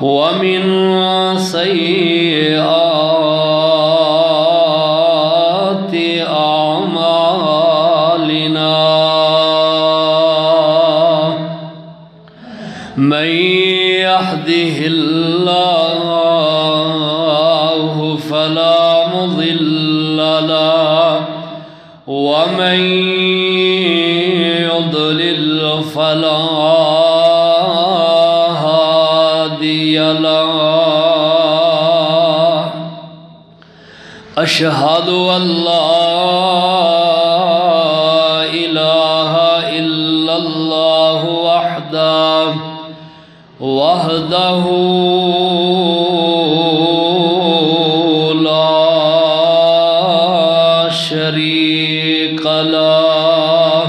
ومن سيئات أعمالنا من يهده الله فلا مضل له ومن يضلل فلا هادي له أشهد أن لا إله إلا الله وحده لا شريك له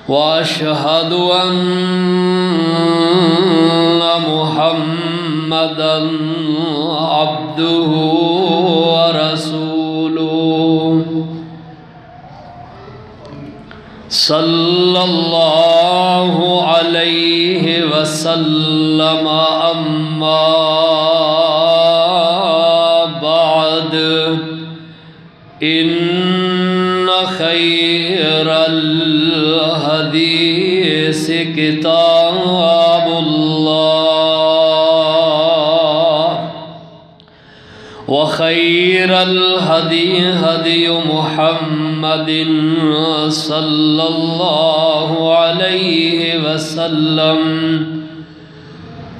وأشهد أن محمدًا عبده ورسوله صلى الله عليه وسلم أما بعد إن خير الحديث كتاب الله وخير الهدي هدي محمد صلى الله عليه وسلم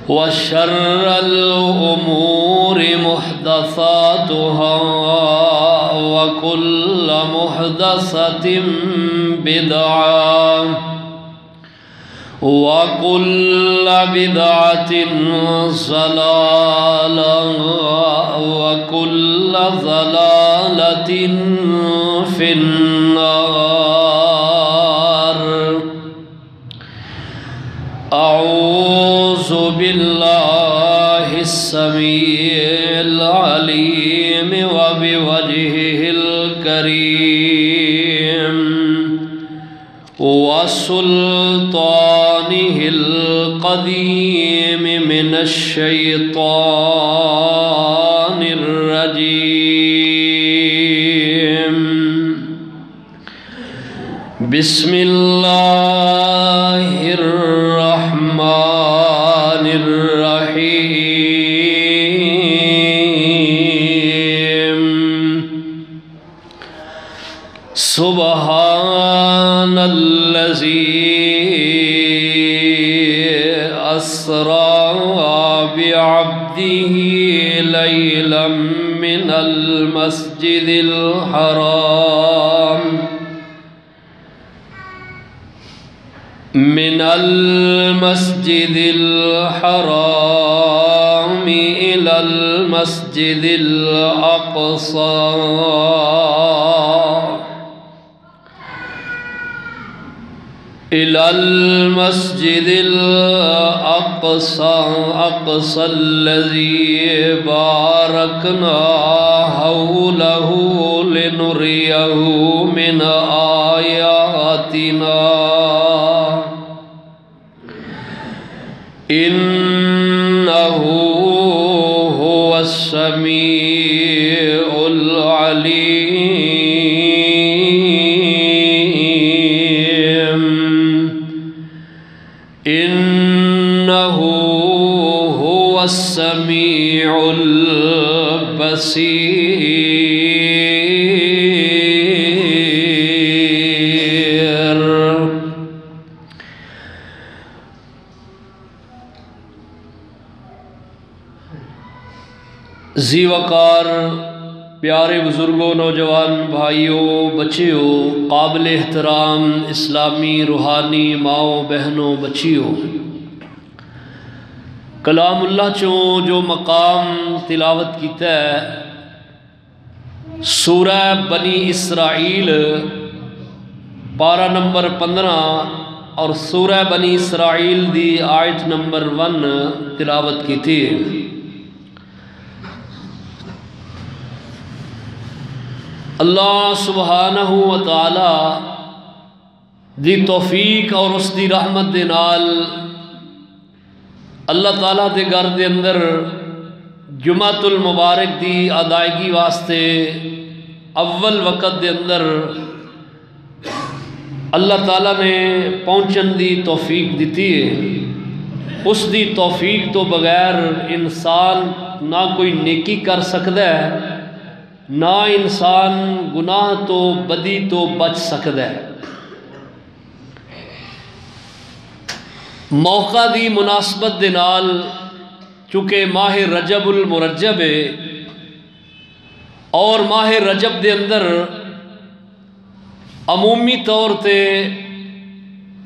وشر الأمور محدثاتها وكل محدثة بدعة وكل بدعة ضلالة وكل ضلالة في النار أعوذ بالله السميع العليم وبوجهه الكريم وسلطانه القديم من الشيطان الرجيم بسم الله الرحمن الرحيم سبحان الذي أسرى بعبده ليلا من المسجد الحرام إلى المسجد الأقصى أقصى الذي باركنا حوله لنريه من آياتنا إنه هو السميع العليم إنه هو السميع البصير ذی وقار پیارے بزرگوں، نوجوان بھائیوں، بچیوں، قابل احترام اسلامی روحانی ماؤں بہنوں بچیوں، کلام اللہ چوں جو مقام تلاوت کیتا ہے سورہ بنی اسرائیل پارہ نمبر 15 اور سورہ بنی اسرائیل دی آیت نمبر 1 تلاوت کی تھی۔ اللہ سبحانہ و تعالی دی توفیق اور اس دی رحمت دے نال اللہ تعالیٰ دے گھر دے اندر جمعۃ المبارک دی ادائیگی واسطے اول وقت دے اندر اللہ تعالیٰ نے پہنچن دی توفیق دیتی ہے۔ اس دی توفیق تو بغیر انسان نہ کوئی نیکی کر سکتا ہے، نہ انسان گناہ تو بدی تو بچ سکتا ہے۔ موقع دی مناسبت دے نال چونکہ ماہ رجب المرجب ہے اور ماہ رجب دے اندر عمومی طور تے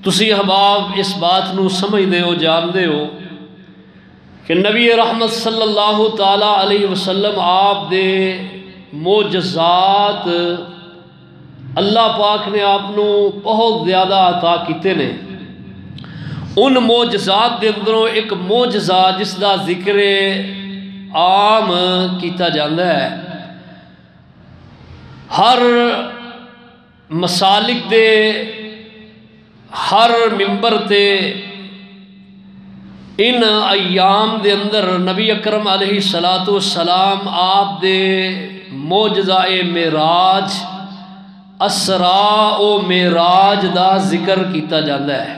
تسی احباب اس بات نو سمجھ دے ہو، جان دے ہو کہ نبی رحمت صلی اللہ تعالی علیہ وسلم آپ دے معجزات اللہ پاک نے آپ نو بہت زیادہ عطا کیتے نے۔ ان معجزات دے اندروں ایک معجزہ جس دا ذکر عام کیتا جاندہ ہے، ہر مسالک دے ہر ممبر تے ان ایام دے اندر نبی اکرم علیہ السلام آپ دے معجزہ معراج، اسراء و معراج دا ذکر کیتا جاندہ ہے۔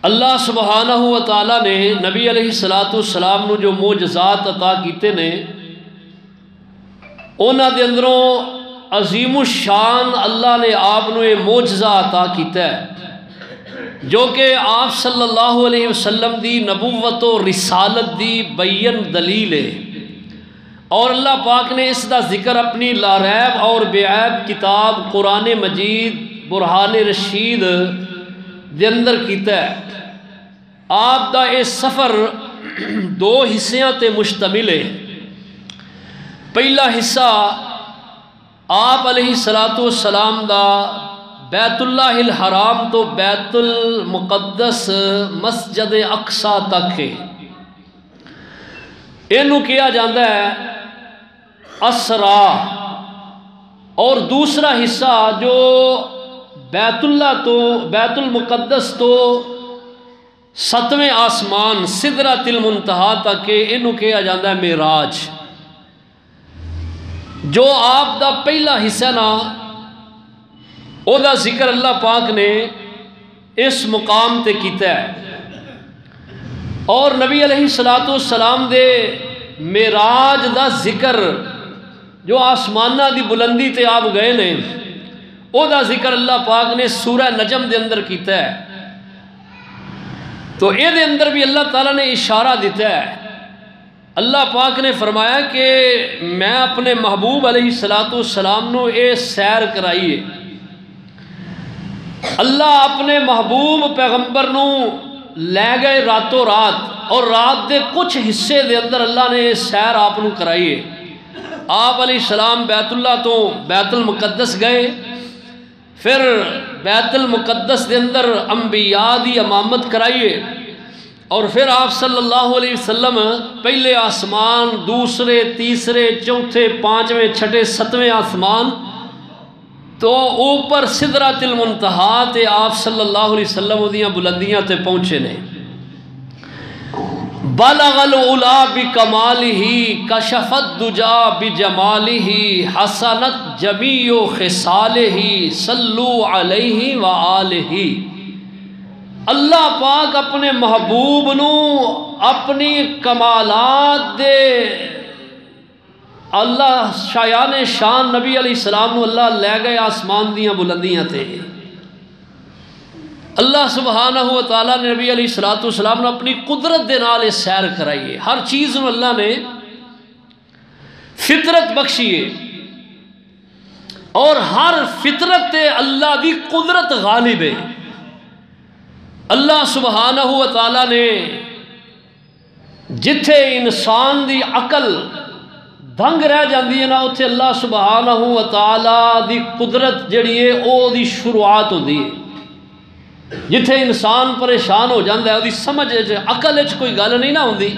اللہ سبحانہ و تعالیٰ نے نبی علیہ السلام نو جو معجزات عطا کیتے نے، انہاں دے اندروں عظیم الشان اللہ نے آپ نو یہ معجزہ عطا کیتا ہے جو کہ آپ صلی اللہ علیہ وسلم دی نبوت و رسالت دی بین دلیل ہے، اور اللہ پاک نے اس دا ذکر اپنی لا ریب اور بے عیب کتاب قرآن مجید برہان رشید دے اندر کیتا ہے۔ آپ دا یہ سفر دو حصیاں تے مشتمل ہے۔ پہلا حصہ آپ علیہ السلام دا بیت اللہ الحرام تو بیت المقدس مسجد اقصی تک ہے، اینو کیا جاندہ ہے اسراء، اور دوسرا حصہ جو بیت اللہ تو بیت المقدس تو 7ویں آسمان سدرۃ المنتہا تک اینو کیا جاندہ ہے معراج۔ جو آپ دا پہلا حصہ نا او دا ذکر اللہ پاک نے اس مقام تے کیتا ہے، اور نبی علیہ السلام دے معراج دا ذکر جو آسمانہ دی بلندی تے آپ گئے نے، او دا ذکر اللہ پاک نے سورہ نجم دے اندر کیتا ہے۔ تو اے دے اندر بھی اللہ تعالیٰ نے اشارہ دیتا ہے۔ اللہ پاک نے فرمایا کہ میں اپنے محبوب علیہ السلام نو اے سیر کرائیے۔ اللہ اپنے محبوب پیغمبر نو لے گئے راتوں رات، اور رات دے کچھ حصے دے اندر اللہ نے سیر آپ نو کرائیے۔ آپ علیہ السلام بیت اللہ تو بیت المقدس گئے، پھر بیت المقدس دے اندر انبیاء دی امامت کرائیے، اور پھر آپ صلی اللہ علیہ وسلم پہلے آسمان، دوسرے، تیسرے، چوتھے، پانچویں، چھٹے، 7ویں آسمان تو اوپر سدرۃ المنتہا تے آپ صلی اللہ علیہ وسلم دیاں بلندیاں تے پہنچے نے۔ بلغ العلا بکمالہ کشف الدجا بجمالہ حسنت جمیع خصالہ صلو علیہ وآلہ۔ اللہ پاک اپنے محبوب نو اپنی کمالات دے اللہ شایان شان نبی علیہ السلام نو اللہ لے گئے آسمان دیاں بلندیاں تے۔ اللہ سبحانہ و تعالیٰ نے نبی علیہ السلام نے اپنی قدرت دے نال سیر کرائیے۔ ہر چیز نو اللہ نے فطرت بخشیے، اور ہر فطرت تے اللہ دی قدرت غالب ہے۔ اللہ سبحانہ و تعالیٰ نے جتھے انسان دی عقل دھنگ رہ جاندی ہے نا، اتھے اللہ سبحانہ و تعالیٰ دی قدرت جڑی ہے او دی شروعات ہوندی ہے۔ جتھے انسان پریشان ہو جاندہ ہے، او دی سمجھ عقل اچھ کوئی گل نہیں نہ ہوندی،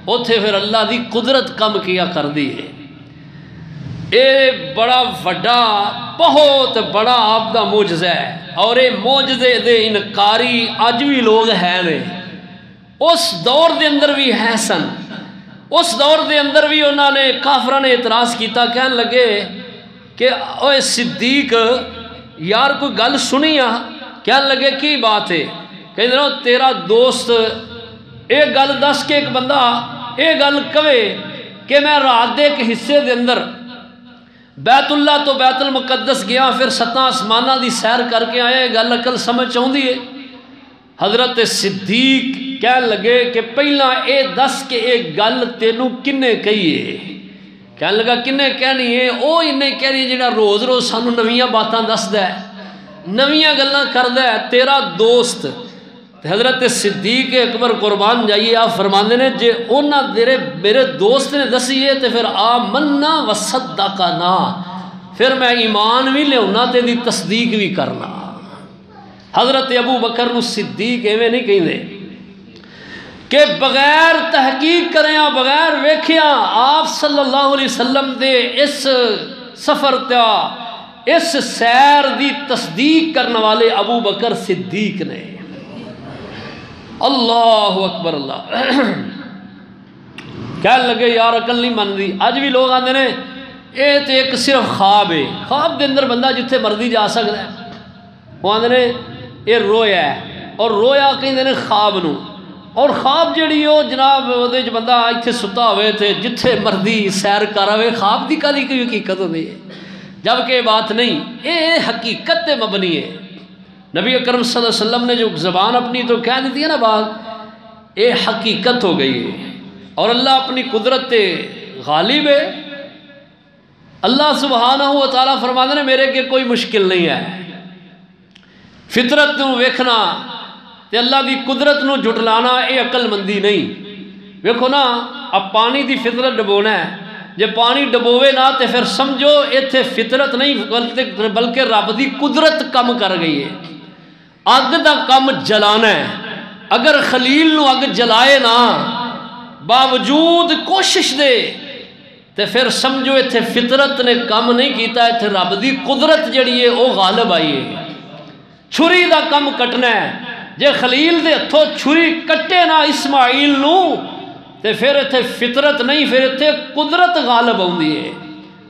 اتھے پھر اللہ دی قدرت کم کیا کر دی ہے۔ اے بڑا وڈا بہت بڑا آپ دا معجزہ ہے، اور اے معجزے دے انکاری اج بھی لوگ ہیں نے۔ اس دور دے اندر بھی ہے سن. اس دور دے اندر بھی انہوں نے کافروں نے اعتراض کیتا, کہنے لگے کہ اوے صدیق یار کوئی گل سنی آ. کہنے لگے کی بات ہے؟ کہتے ہیں تیرا دوست ایک گل دس کے ایک بندہ ایک گل کہے کہ میں رات دے ایک حصے دے اندر بیت اللہ تو بیت المقدس گیا, پھر 7 آسمانہ دی سیر کر کے آیا, گل عقل سمجھ آؤندی ہے؟ حضرت صدیق کہنے لگے کہ پہلا اے دس کہ ایک گل تینوں کنے کہیے. کہنے لگا کنے کہنی ہے؟ او انہیں کہنی ہے جڑا روز روز سانو نویاں باتاں دسدا ہے, نویاں گلاں کردا ہے, تیرا دوست. حضرت صدیق اکبر قربان جائیے آپ فرماندے نے جے اونا میرے دوست نے دسی ہے تو پھر آمنا وصدقنا, پھر میں ایمان بھی لیاؤنا تے دی تصدیق بھی کرنا. حضرت ابو بکر نو صدیق ایویں نہیں کہندے کہ بغیر تحقیق کریاں بغیر ویکھیاں آپ صلی اللہ علیہ وسلم دے اس سفر تا اس سیر دی تصدیق کرنے والے ابو بکر صدیق نے. اللہ اکبر اللہ. کہنے لگے یار عقل نہیں مندی. اج بھی لوگ آندے نے اے تے ایک صرف خواب ہے, خواب دے اندر بندہ جتھے مرضی جا سکتا ہے. وہ آندے نے یہ رویا ہے, اور رویا کہندے نے خواب نو, اور خواب جڑی وہ جناب وہ بندہ اتنے ستا ہوئے تھے جتھے مرضی سیر کر آئے, خواب دی کدی کوئی حقیقت ہوتی ہے؟ جبکہ یہ بات نہیں, یہ حقیقت تے مبنی ہے. نبی اکرم صلی اللہ علیہ وسلم نے جو زبان اپنی تو کہہ دیتی ہے نا بات, یہ حقیقت ہو گئی ہے. اور اللہ اپنی قدرت تے غالب ہے. اللہ سبحانہ و تعالیٰ فرماتے ہیں میرے کے کوئی مشکل نہیں ہے. فطرت نو ویکھنا تے اللہ دی قدرت نو جھٹلانا یہ عقل مندی نہیں. ویکھو نا اب پانی دی فطرت ڈبونا ہے, جے پانی ڈبوے نہ تے پھر سمجھو ایتھے فطرت نہیں بلکہ رب دی قدرت کم کر گئی ہے. اگ دا کم جلانا ہے, اگر خلیل نو اگ جلائے نا باوجود کوشش دے تے پھر سمجھو ایتھے فطرت نے کم نہیں کیتا, ایتھے رب دی قدرت جڑی ہے وہ غالب آئی ہے. چھری دا کم کٹنا ہے, جے خلیل دے ہتھوں چھری کٹے نا اسماعیل نو تے پھر ایتھے فطرت نہیں, پھر ایتھے قدرت غالب آندی ہے.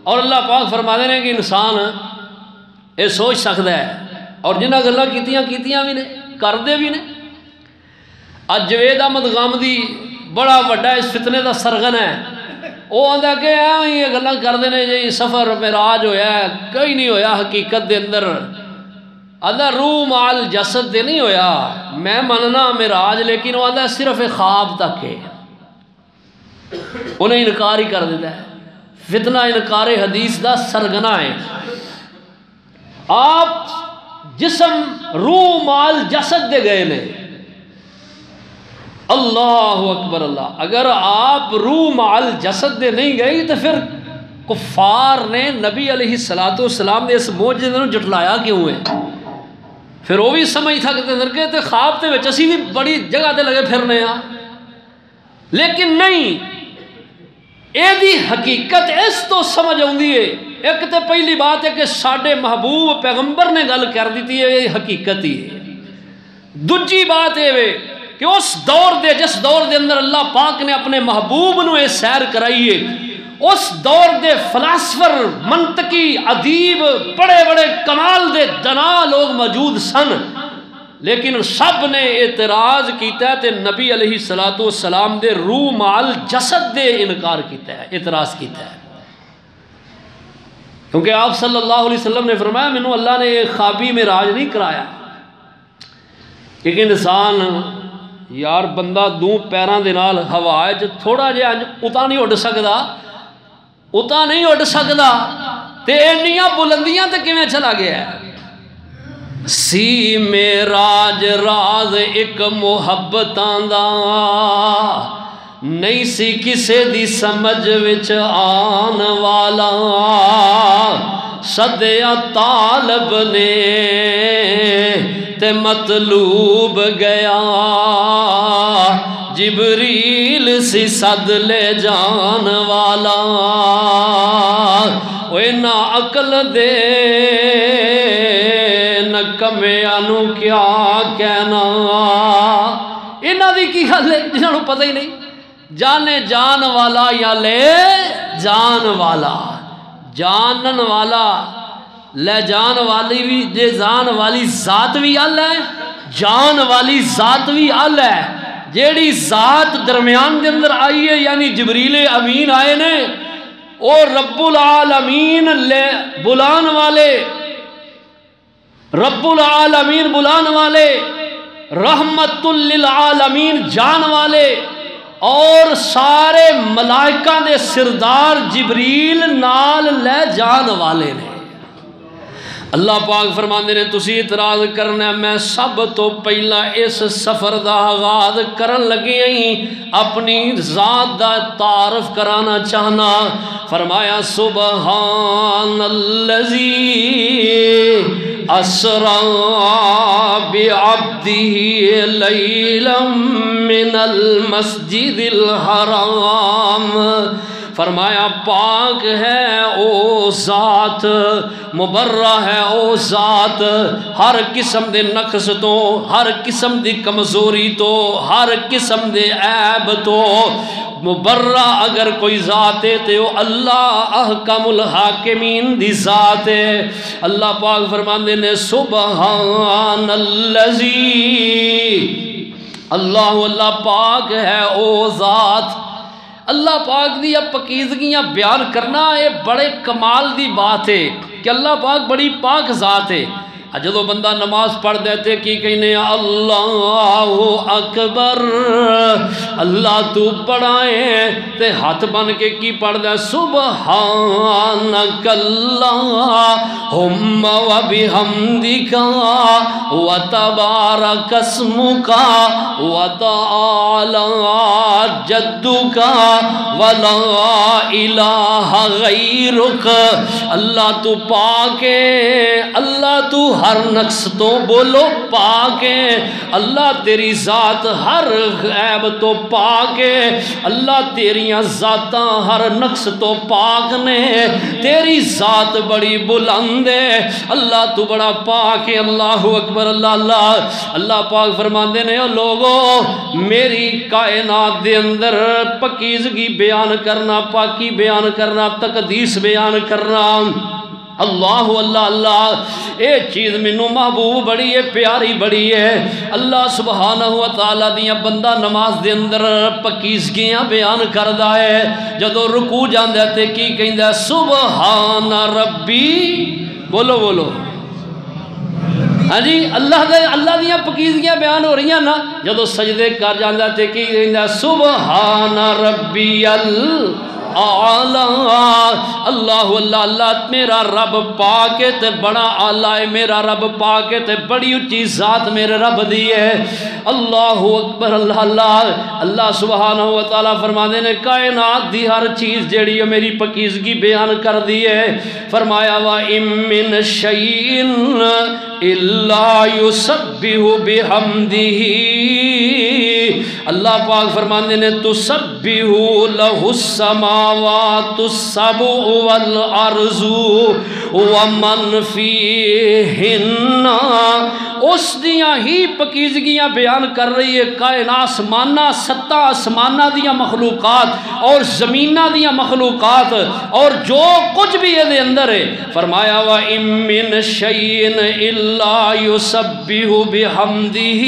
اور اللہ پاک فرماتے ہیں کہ انسان یہ سوچ سکتا ہے, اور جنہ گلاں کیتیاں بھی نے کردے بھی نے. اج جوید احمد غامدی بڑا وڈا اس فتنے دا سرغن ہے, وہ آندا کہ یہ گلاں کردے نے جی سفر معراج ہویا ہے, کوئی نہیں ہویا حقیقت دے اندر. آندا روح مال جسد دے نہیں ہویا, میں مننا معراج, لیکن وہ آندا صرف ایک خواب تک ہے. انہیں انکار ہی کر دیتا ہے. فتنہ انکار حدیث دا سرگنا ہے. آپ جسم روح مال جسد دے گئے نے. اللہ اکبر اللہ. اگر آپ روح مال جسد دے نہیں گئی تو پھر کفار نے نبی علیہ السلام نے اس معجزے نوں جھٹلایا کیوں ہے؟ پھر وہ بھی سمجھ سکتے کہ تے خواب تے وچ اسی بھی بڑی جگہ تے لگے پھرنے ہاں, لیکن نہیں. یہ دی حقیقت اس تو سمجھ آتی ہے. ایک تو پہلی بات ہے کہ ساڈے محبوب پیغمبر نے گل کر دیتی ہے, یہ حقیقت ہی ہے. دوجی بات یہ ہے کہ اس دور دے جس دور دے اندر اللہ پاک نے اپنے محبوب نو یہ سیر کرائی ہے, اس دور دے فلاسفر منطقی ادیب بڑے بڑے کمال دے دنا لوگ موجود سن, لیکن سب نے اعتراض کیتا ہے تے نبی علیہ السلام دے روح مال جسد دے انکار کیتا ہے, اعتراض کیتا ہے. کیونکہ آپ صلی اللہ علیہ وسلم نے فرمایا مینوں اللہ نے خوابی معراج نہیں کرایا. ایک انسان یار بندہ دو پیراں دے نال ہوا وچ تھوڑا جہا اتا نہیں اڈ سکدا, اتا نہیں اڈ سکدا تے انیاں بلندیاں تے کیویں چلا گیا ہے. سی معراج راز ایک محبتاں دا, نہیں سی کسے دی سمجھ وچ آن والا. صدیا طالب نے تے مطلوب گیا, جبریل سی صد لے جان والا. اوے نا عقل دے نکمیاں نو کیا کہنا, انہاں دی ہی کی گل ہے جنہوں پتہ ہی نہیں جانے جان والا یا لے جان والا جانن والا لے جان والی بھی دے جان والی ذات بھی ال ہے جان والی ذات بھی ال ہے جیڑی ذات درمیان دے اندر آئی ہے یعنی جبریل امین آئے نے اور رب العالمین لے بلان والے رب العالمین بلان والے رحمت للعالمین جان والے اور سارے ملائکہ دے سردار جبریل نال لے جان والے نے اللہ پاک فرماندے نے تسی اعتراض کرنا میں سب تو پہلا اس سفر دا آغاز کرن لگے ہیں اپنی ذات دا تعارف کرانا چاہنا فرمایا سبحان الذی اسرا بعبده لیلا من المسجد الحرام فرمایا پاک ہے او ذات مبرہ ہے او ذات ہر قسم دے نقص تو ہر قسم دی کمزوری تو ہر قسم دے عیب تو مبرہ اگر کوئی ذات ہے تو اللہ احکم الحاکمین دی ذات ہے اللہ پاک فرماندے نے سبحان الذی اللہ پاک ہے او ذات اللہ پاک دی اب پاکیزگیاں بیان کرنا یہ بڑے کمال دی بات ہے کہ اللہ پاک بڑی پاک ذات ہے جدو بندہ نماز پڑھ دیتے کی کہنے اللہ اکبر اللہ تو بڑھائے تے ہاتھ بن کے کی پڑھ دے سبحانک اللہم و بحمدک و تبارک اسمک و تعالی جدک و لا الہ غیرک اللہ تو پاک ہے اللہ تو ہر نقص تو بولو پاک ہے اللہ تیری ذات ہر غیب تو پاک ہے اللہ تیریاں ذاتاں ہر نقص تو پاک نے تیری ذات بڑی بلند ہے اللہ تو بڑا پاک ہے اللہ اکبر اللہ پاک فرماندے نے او لوگو میری کائنات دے اندر پاکیزگی بیان کرنا پاکی بیان کرنا تقدیس بیان کرنا اللہ اے چیز منو محبوب بڑی ہے پیاری بڑی ہے اللہ سبحانہ و تعالیٰ دیاں بندہ نماز دے اندر پاکیزگیاں بیان کردہ ہے جدو رکوع جان دیتے کی کہندہ سبحان ربی بولو بولو ہاں جی اللہ دیاں پاکیزگیاں بیان ہو رہی ہیں نا جدو سجدے کر جان دیتے کی کہندہ سبحان ربی اللہ میرا رب پاک ہے تے بڑا اعلیٰ ہے میرا رب پاک ہے تے بڑی اچھی ذات میرے رب دی ہے اللہ اکبر اللہ سبحانہ و تعالیٰ فرمانے نے کائنات دی ہر چیز جیڑی ہے میری پاکیزگی بیان کر دی ہے فرمایا وَإِن مِّن شَيْءٍ إِلَّا يُسَبِّحُ بِحَمْدِهِ اللہ پاک فرمانے نے تسبح لہ السماوات السبع والارض ومن فیہن اس دیاں ہی پاکیزگیاں بیان کر رہی ہے کائنات آسمانہ ستہ آسمانہ دیاں مخلوقات اور زمینہ دیاں مخلوقات اور جو کچھ بھی یہ دے اندر ہے فرمایا وَإِن مِّن شَيْءٍ إِلَّا يُسَبِّحُ بِحَمْدِهِ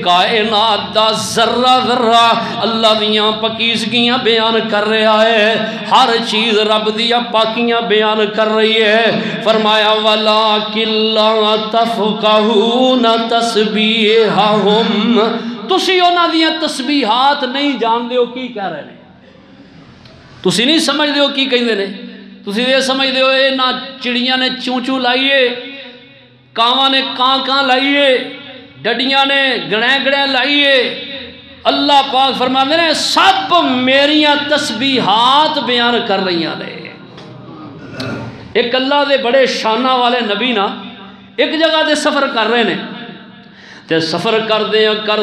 کائنات دا ذرہ ذرہ اللہ دیاں پاکیزگیاں بیان کر رہا ہے ہر چیز رب دیاں پاکیاں بیان کر رہی ہے فرمایا وَلَٰكِن لَّا تَفْقَهُونَ تَسْبِيحَهُمْ تسی انہاں دیاں تسبیحات نہیں جان دے ہو کی کہہ رہے ہیں تسی نہیں سمجھ دے ہو کی کہیں دے نے تسی یہ سمجھ دے ہو اے نہ چڑیاں نے چوں چوں لائیے کاواں نے کان کان لائیے ڈڈیاں نے گڑیں گڑیں لائیے اللہ پاک فرماندے نے سب میریاں تسبیحات بیان کر رہی ہیں ایک اللہ دے بڑے شانہ والے نبی نا ایک جگہ دے سفر کر رہے ہیں تے سفر کر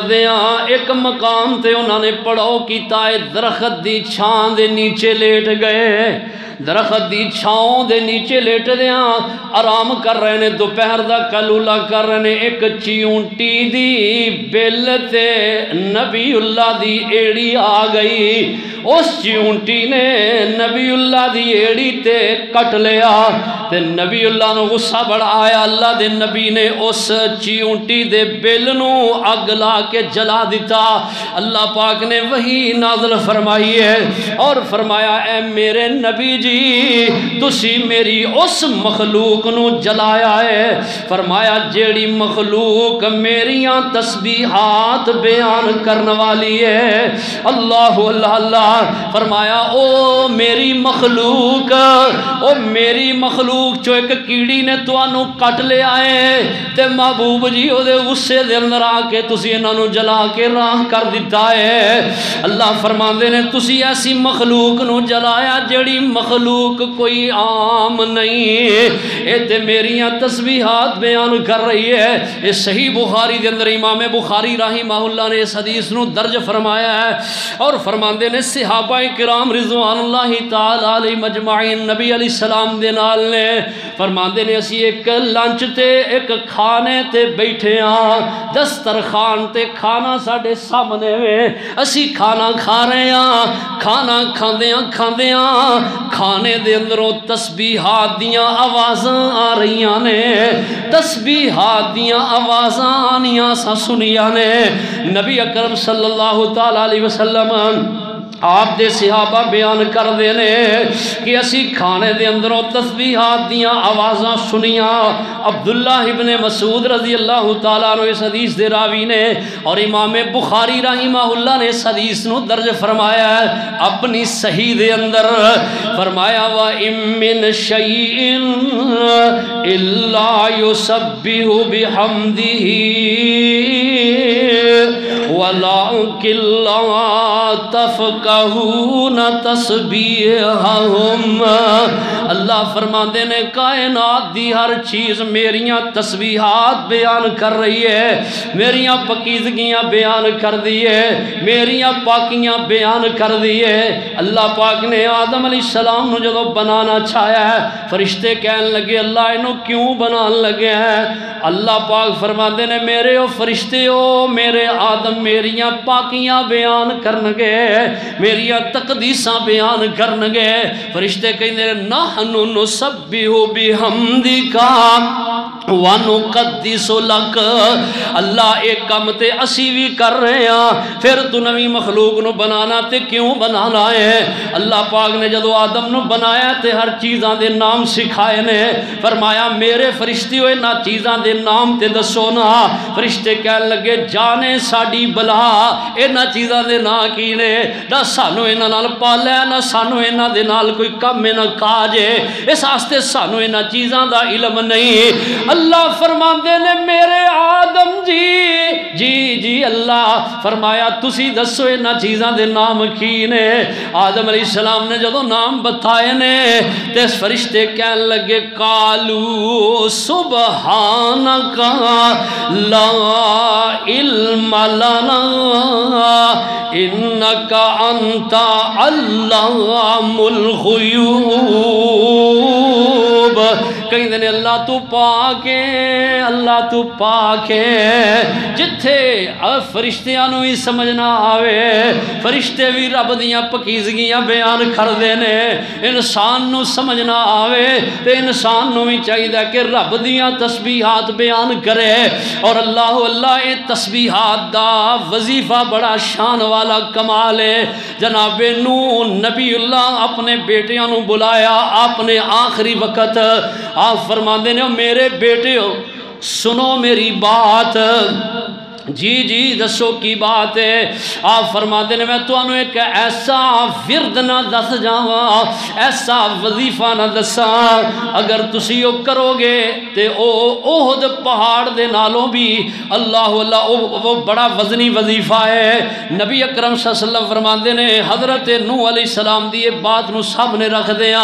دیاں ایک مقام تے انہوں نے پڑاؤ کیتا ہے درخت دی چھان دے نیچے لیٹ گئے درخت دی چھاؤں دے نیچے لیٹ دیاں آرام کر رہے نے دوپہر دا کلولا کر رہے نے ایک چیونٹی دی بل تے نبی اللہ دی ایڑی آ گئی اس چیونٹی نے نبی اللہ دی ایڑی تے کٹ لیا تے نبی اللہ نو غصہ بڑا آیا اللہ دے نبی نے اس چیونٹی دے بل نو اگ لا کے جلا دیتا اللہ پاک نے وہی نازل فرمائی ہے اور فرمایا اے میرے نبی جی تسی میری اس مخلوق نو جلایا ہے فرمایا جیڑی مخلوق میریاں تسبیحات بیان کرنے والی ہے اللہ اللہ اللہ فرمایا او میری مخلوق چو ایک کیڑی نے توانو کٹ لے آئے تے محبوب جی او دے غصے دے اندر آ کے تسی انہاں نو جلا کے راہ کر دیتا ہے اللہ فرماندے نے تسی ایسی مخلوق نو جلایا جڑی مخلوق کوئی عام نہیں اے تے میریاں تسبیحات بیان کر رہی ہے یہ صحیح بخاری دے اندر امام بخاری رحمہ اللہ نے اس حدیث نو درج فرمایا ہے اور فرماندے نے صحابہ کرام رضوان اللہ تعالی علیہ مجمعین نبی علیہ السلام دے نال نے فرماندے نے اسی ایک لنچ تے ایک کھانے تے بیٹھے ہاں دسترخوان تے کھانا ساڈے سامنے وے اسی کھانا کھا رہے ہاں کھانا کھاندیاں کھانے دے اندروں تسبیحات دیاں آوازاں آ رہیاں نے تسبیحات دیاں آوازاں آنیاں سا سنیاں نے نبی اکرم صلی اللہ تعالی علیہ وسلم آپ دے صحابہ بیان کر دینے کہ اسی کھانے دے اندروں تسبیحات دیاں آوازاں سنیاں عبداللہ ابن مسعود رضی اللہ تعالیٰ عنہ اس حدیث دے راوی نے اور امام بخاری رحمہ اللہ نے اس حدیث نو درج فرمایا ہے اپنی صحیح دے اندر فرمایا وَإِن مِّن شَيْءٍ إِلَّا يُسَبِّحُ بِحَمْدِهِ وَلَٰكِن لَّا تَفْقَهُونَ تَسْبِيحَهُمْ اللہ فرماندے نے کائنات دی ہر چیز میریاں تسبیحات بیان کر رہی ہے میریاں پاکیزگیاں بیان کر دی ہے میریاں پاکیاں بیان کر دی ہے اللہ پاک نے آدم علیہ السلام نو جدو بنانا چاہیا ہے فرشتے کہنے لگے اللہ انہوں کیوں بنان لگے ہیں اللہ پاک فرماندے نے میرے او فرشتے او میرے آدم میریاں پاکیاں بیان کرنگے میریاں تقدیساں بیان کرنگے فرشتے کہیں نحنو نسبیہو بحمدکا وَنُقَدِّسُ لَكَ اللہ ایک کام تے اسی بھی کر رہے ہیں پھر تو نوی مخلوق نو بنانا تے کیوں بنانا ہے اللہ پاک نے جدو آدم نو بنایا تے ہر چیزاں دے نام سکھائے نے فرمایا میرے فرشتے ہوئے نہ چیزاں دے نام تے دسو نا فرشتے کہنے لگے جانے ساڑی بلا اینا چیزاں دے نا کینے نہ سانو اینا نال پالے نہ سانو اینا دے نال کوئی کم نہ کاجے اس آستے سانو اینا چیزاں دا علم نہیں اللہ فرماندے نے میرے آدم جی اللہ فرمایا تسی دسو اینا چیزاں دے نام کینے آدم علیہ السلام نے جدو نام بتائے نے تیس فرشتے کہنے لگے قالو سبحانکا لا علم لنا انکا انتا علام الغیوب کہیں دینے اللہ تو پاک ہے جتھے فرشتیاں نو ہی سمجھنا آوے فرشتے بھی رب دیاں پکیزگیاں بیان کر دینے انسان نو سمجھنا آوے تے انسان نو بھی چاہیے کہ رب دیاں تسبیحات بیان کرے اور اللہ اے تسبیحات دا وظیفہ بڑا شان والا کمال ہے جناب نو نبی اللہ اپنے بیٹیاں نو بلایا آپ نے آخری وقت آپ فرماندے نے میرے بیٹے ہو سنو میری بات جی دسو کی بات ہے آپ فرماتے ہیں میں تو انہوں ایک ایسا ورد نہ دس جاواں ایسا وظیفہ نہ دسا اگر تسی کرو گے تے اوہد پہاڑ دے نالوں بھی اللہ وہ بڑا وزنی وظیفہ ہے نبی اکرم صلی اللہ علیہ وسلم فرماتے ہیں حضرت نوح علیہ السلام دی بات نو سامنے رکھ دیا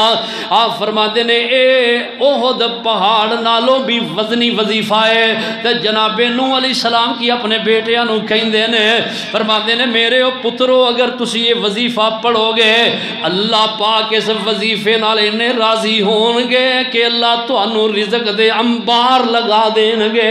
آپ فرماتے ہیں اے اوہد پہاڑ نالوں بھی وزنی وظیفہ ہے تے جناب نوح علیہ السلام کی اپنی اپنے بیٹیاں نو کہندے نے فرماندے نے میرے او پترو اگر تسی یہ وظیفہ پڑھو گے اللہ پاک اس وظیفے نال انہیں راضی ہون گے کہ اللہ تانوں رزق دے انبار لگا دین گے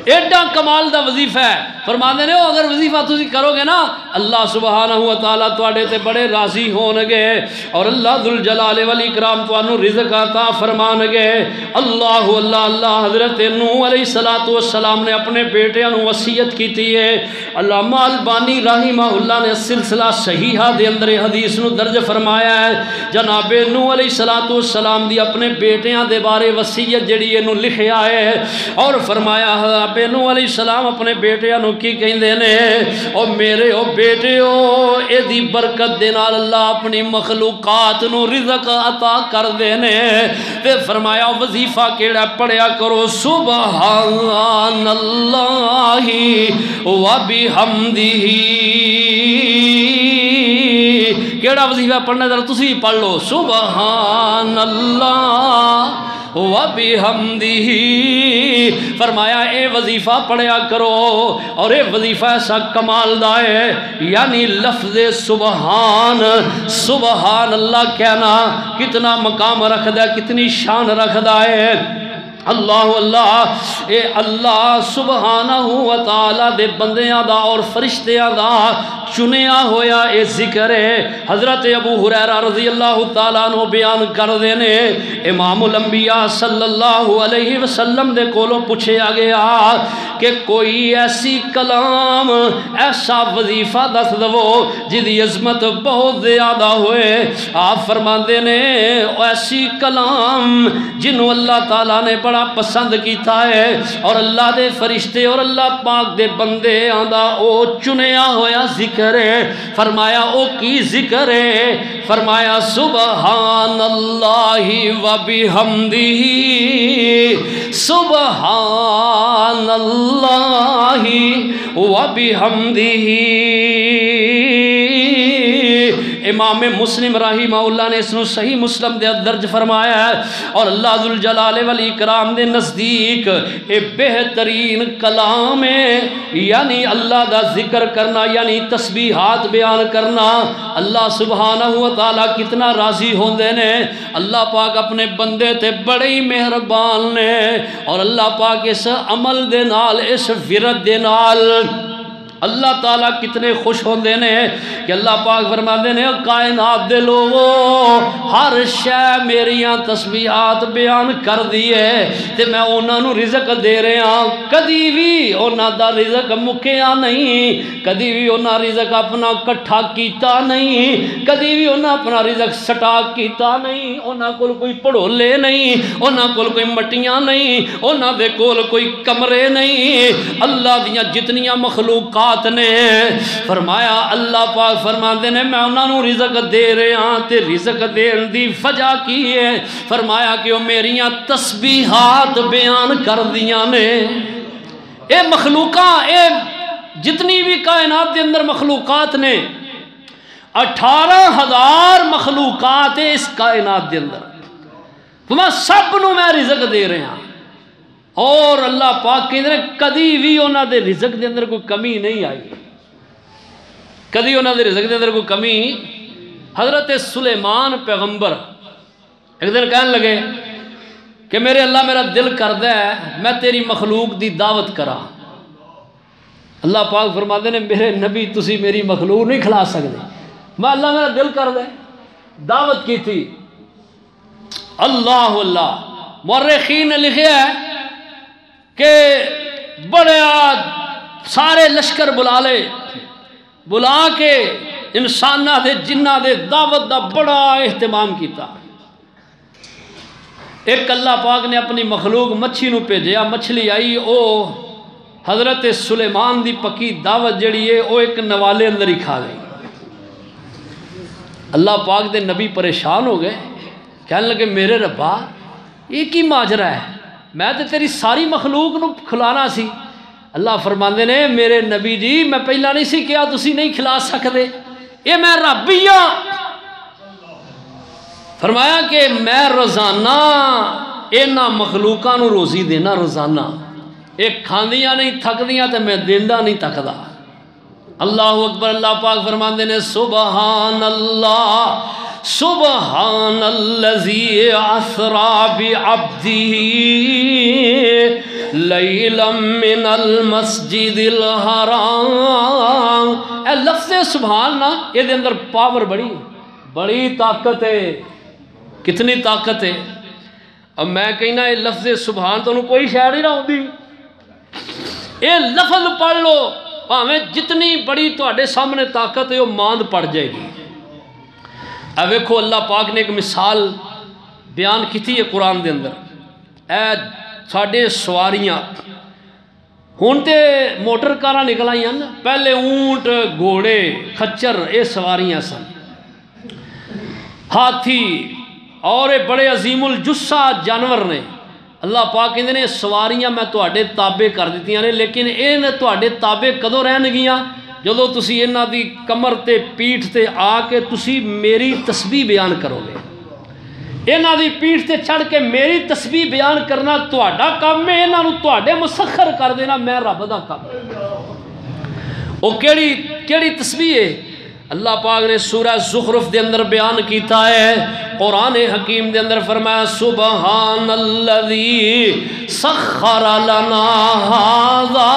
ایڈا کمال دا وظیفہ ہے فرماندے نے اگر وظیفہ تسی کرو گے نا اللہ سبحانہ وتعالیٰ تواڈے تے بڑے راضی ہون گے اور اللہ ذوالجلال والاکرام تانوں رزق عطا فرمان گے اللہ اللہ اللہ حضرت نوح علیہ السلام نے اپنے بیٹیاں نو وصیت کیتی ہے علامہ البانی رحمہ اللہ نے سلسلہ صحیحہ دے اندر حدیث نو درج فرمایا ہے جناب نوح علیہ السلام دی اپنے بیٹیاں دے بارے وصیت جڑی ہے نو لکھیا ہے اور فرمایا نوح علیہ السلام اپنے بیٹیاں نو کی کہندے نے او میرے او بیٹیو اے دی برکت دے نال اللہ اپنی مخلوقات نو رزق عطا کر دینے تے فرمایا وظیفہ کیڑا پڑھیا کرو سبحان اللہ و بحمدہ کیڑا وظیفہ پڑھنا ذرا تسی پڑھ لو سبحان اللہ وَبِحَمْدِهِ فرمایا اے وظیفہ پڑھیا کرو اور اے وظیفہ ایسا کمال دا ہے یعنی لفظ سبحان سبحان اللہ کہنا کتنا مقام رکھ دا کتنی شان رکھ دا ہے اللہ اللہ اے اللہ سبحانہ وتعالی دے بندیاں دا اور فرشتیاں دا چنیا ہویا اے ذکر ہے حضرت ابو ہریرہ رضی اللہ تعالیٰ عنہ بیان کر دینے امام الانبیاء صلی اللہ علیہ وسلم دے کولوں پوچھے گیا کہ کوئی ایسی کلام ایسا وظیفہ دس دو جدی عظمت بہت زیادہ ہوئے آپ فرماندے نے ایسی کلام جنہوں اللہ تعالیٰ نے بڑا پسند کیتا ہے اور اللہ دے فرشتے اور اللہ پاک دے بندے آندہ او چنیا ہویا ذکر ہے فرمایا او کی ذکر ہے فرمایا سبحان اللہ و بحمدہ سبحان اللہ و بحمدہ امام مسلم رحمہ اللہ نے اس نے صحیح مسلم دے درج فرمایا ہے اور اللہ ذوالجلال والاکرام دے نزدیک اے بہترین کلام ہے یعنی اللہ دا ذکر کرنا یعنی تسبیحات بیان کرنا اللہ سبحانہ وتعالی کتنا راضی ہوندے نے اللہ پاک اپنے بندے تے بڑے ہی مہربان نے اور اللہ پاک اس عمل دے نال اس ورد دے نال اللہ تعالیٰ کتنے خوش ہوندے نے کہ اللہ پاک فرماندے نے کائنات دے لوگوں ہر شے میریاں تسبیحات بیان کر دیئے تے میں انہاں نو رزق دے رہا کدی بھی انہاں دا رزق مکیا نہیں کدی بھی انہاں رزق اپنا کٹھا کیتا نہیں کدی بھی انہاں اپنا رزق سٹاک کیتا نہیں انہاں کول کوئی پڑھولے نہیں انہاں کول کوئی مٹیاں نہیں انہاں دے کول کوئی کمرے نہیں اللہ دیاں جتنیاں مخلوقات نے فرمایا اللہ پاک فرماندے نے میں انہاں نو رزق دے رہا ہاں تے رزق دین دی وجہ کی ہے فرمایا کہ وہ میریاں تسبیحات بیان کر دیاں نے اے مخلوقاں اے جتنی بھی کائنات دے اندر مخلوقات نے 18,000 مخلوقات ہیں اس کائنات دے اندر میں سب نو میں رزق دے رہا ہاں اور اللہ پاک کے اندر کدی بھی انہاں دے رزق دے اندر کوئی کمی نہیں آئی کدی انہاں دے رزق دے اندر کوئی کمی حضرت سلیمان پیغمبر ایک دن کہنے لگے کہ میرے اللہ میرا دل کردہ ہے میں تیری مخلوق دی دعوت کرا اللہ پاک فرماتے ہیں میرے نبی تسی میری مخلوق نہیں کھلا سکتے میں اللہ میرا دل کردہ دعوت کی تھی اللہ مورخین نے لکھا ہے کہ بڑے سارے لشکر بلا کے انسانہ دے جنہ دے دعوت دا بڑا اہتمام کیتا ایک اللہ پاک نے اپنی مخلوق مچھی نو بھیجیا مچھلی آئی او حضرت سلیمان دی پکی دعوت جڑی ہے او ایک نوالے اندر ہی کھا گئی اللہ پاک دے نبی پریشان ہو گئے کہنے لگے میرے ربا یہ کی ماجرا ہے میں تے تیری ساری مخلوق نو کھلانا سی اللہ فرماندے نے میرے نبی جی میں پہلا نہیں سی کیا تسی نہیں کھلا سکتے یہ میں رب ہی ہاں فرمایا کہ میں روزانہ اینا مخلوقاں نو روزی دینا روزانہ ایک کھاندیاں نہیں تھکدیاں تے میں دیندہ نہیں تھکدا۔ اللہ اکبر۔ اللہ پاک فرماندے نے سبحان اللہ سبحان الذی اسری بعبدہ لیلا من المسجد الحرام۔ اے لفظ سبحان نا، یہ دے اندر پاور بڑی طاقت ہے۔ کتنی طاقت ہے؟ اب میں کہنا یہ لفظ سبحان تو کوئی شاعر ہی نہ ہوندی، یہ لفظ پڑھ لو پاویں جتنی بڑی تواڈے سامنے طاقت ہے وہ ماند پڑ جائے گی۔ اب ویکھو اللہ پاک نے ایک مثال بیان کی ہے قرآن دے اندر۔ اے ساڈے سواریاں ہن تے موٹر کاراں نکل آئیاں نا، پہلے اونٹ گھوڑے کھچر یہ سواریاں سن، ہاتھی اور یہ بڑے عظیم الجثہ جانور نے۔ اللہ پاک کہندے نے سواریاں میں تواڈے تابع کر دتیاں نے، لیکن یہ نے تواڈے تابع کدوں رہن گیاں؟ جدوں تسی انہاں دی کمر تے پیٹھ تے آ کے تسی میری تسبیح بیان کرو گے، انہاں دی پیٹھ تے چڑھ کے میری تسبیح بیان کرنا تواڈا کام ہے، انہاں نوں تواڈے مسخر کر دینا میں رب دا کام ہے۔ او کیڑی تسبیح ہے؟ اللہ پاک نے سورہ زخرف دے اندر بیان کیتا ہے، قرآن حکیم دے اندر فرمایا سبحان الذی سخر لنا ھذا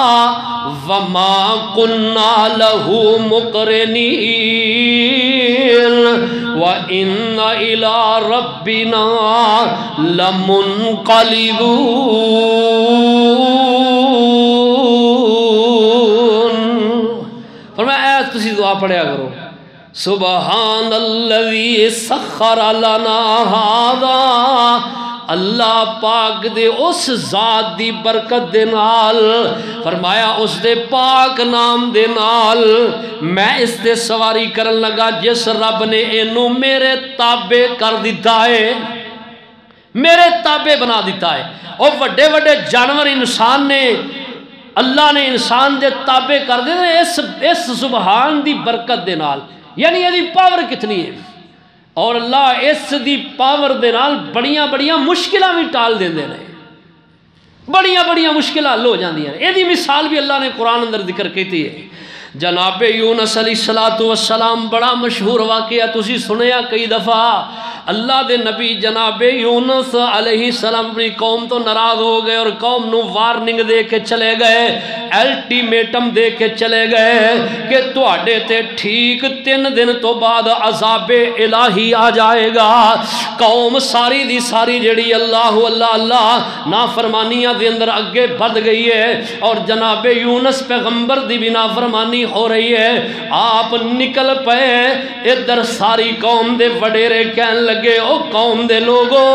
وما كنا له مقرنین وَإِنَّ إِلَىٰ رَبِّنَا لَمُنْقَلِبُونَ۔ فرمایا اے تسی دعا پڑھیا کرو، سبحان الذی سخر لنا ھذا، اللہ پاک دے اس ذات دی برکت دے نال، فرمایا اس دے پاک نام دے نال میں اس دے سواری کرن لگا جس رب نے اینو میرے تابع کر دیتا ہے، میرے تابع بنا دیتا ہے۔ اور وڈے وڈے جانور انسان نے اللہ نے انسان دے تابع کر دیتے ہیں اس سبحان دی برکت دے نال، یعنی یہ دی پاور کتنی ہے۔ اور اللہ اس دی پاور دے نال بڑیاں بڑیاں مشکلہ بھی ٹال دے دے رہے، بڑیاں بڑیاں مشکلہ حل ہو جاندی ہیں۔ یہ دی مثال بھی اللہ نے قرآن اندر ذکر کی ہے۔ جناب یونس علیہ السلام بڑا مشہور واقعہ تسی سنیا کئی دفعہ۔ اللہ دے نبی جناب یونس علیہ السلام اپنی قوم تو ناراض ہو گئے اور قوم نو وارننگ دے کے چلے گئے، الٹیمیٹم دے کے چلے گئے کہ تواڈے تے ٹھیک 3 دن تو بعد عذاب الہی آ جائے گا۔ قوم ساری دی ساری جڑی اللہ نافرمانیاں دے اندر اگے بڑھ گئی ہے اور جناب یونس پیغمبر دی بھی نافرمانی ہو رہی ہے۔ آپ نکل پئے، ادھر ساری قوم دے وڈیرے کہن لگے او قوم دے لوگو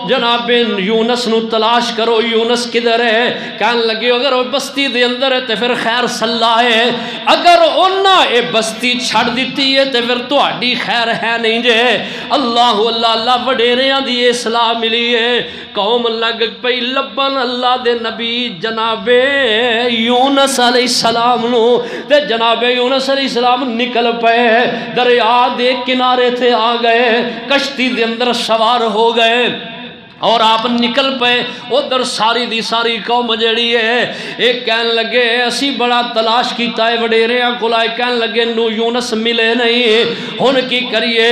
جناب یونس نو تلاش کرو، یونس کدھر ہے؟ کہن لگے اگر وہ بستی دے اندر ہے تے پھر خیر صلاح ہے، اگر انہاں اے بستی چھڑ دیتی ہے تے پھر تہاڈی خیر ہے نہیں جے۔ اللہ وڈیریاں دی اصلاح ملی ہے، قوم لگ پئی لبن اللہ دے نبی جناب یونس علیہ السلام نو، تے جناب یونس علیہ السلام نکل پئے، دریا دے کنارے تھے آ گئے، کشتی دے اندر سوار ہو گئے اور آپ نکل پئے۔ ادھر ساری دی ساری قوم جڑی ہے ایک کہن لگے اسی بڑا تلاش کیتا ہے وڈیریاں کول آئے، کہن لگے نو یونس ملے نہیں، ہن کی کریے؟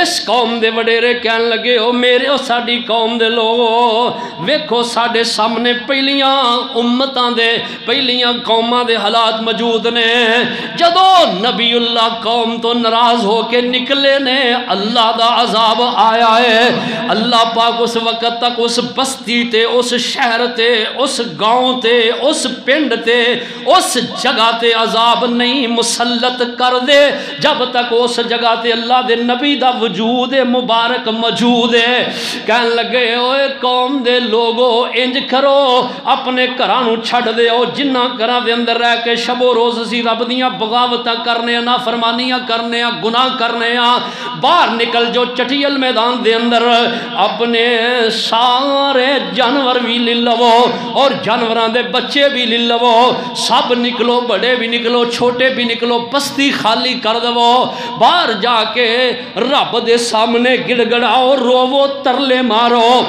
اس قوم دے وڈیرے کہن لگے او میرے او ساڈی قوم دے لوگو ویکھو ساڈے سامنے پہلیاں امتاں دے پہلیاں قوماں دے حالات موجود نے، جدو نبی اللہ قوم تو ناراض ہو کے نکلے نے اللہ دا عذاب آیا ہے۔ اللہ پاک اس وقت تک اس بستی تے اس شہر تے اس گاؤں تے اس پنڈ تے اس جگہ تے عذاب نہیں مسلط کر دے جب تک اس جگہ تے اللہ دے نبی دا وجود مبارک موجود ہے۔ کہن لگے اوے قوم دے لوگو انج کرو اپنے گھراں چھڈ دیو، جنہ گھراں دے اندر رہ کے شب و روز اسی رب دیاں بغاوتاں کرنے نافرمانیاں کرنے گناہ کرنے، باہر نکل جو چٹیل میدان دے اندر اپنے سارے جانور بھی لے لو اور جانوراں دے بچے بھی لے لو، سب نکلو، بڑے بھی نکلو چھوٹے بھی نکلو، بستی خالی کر دو، باہر جا کے رب دے سامنے گڑ گڑاؤ، روو، ترلے مارو۔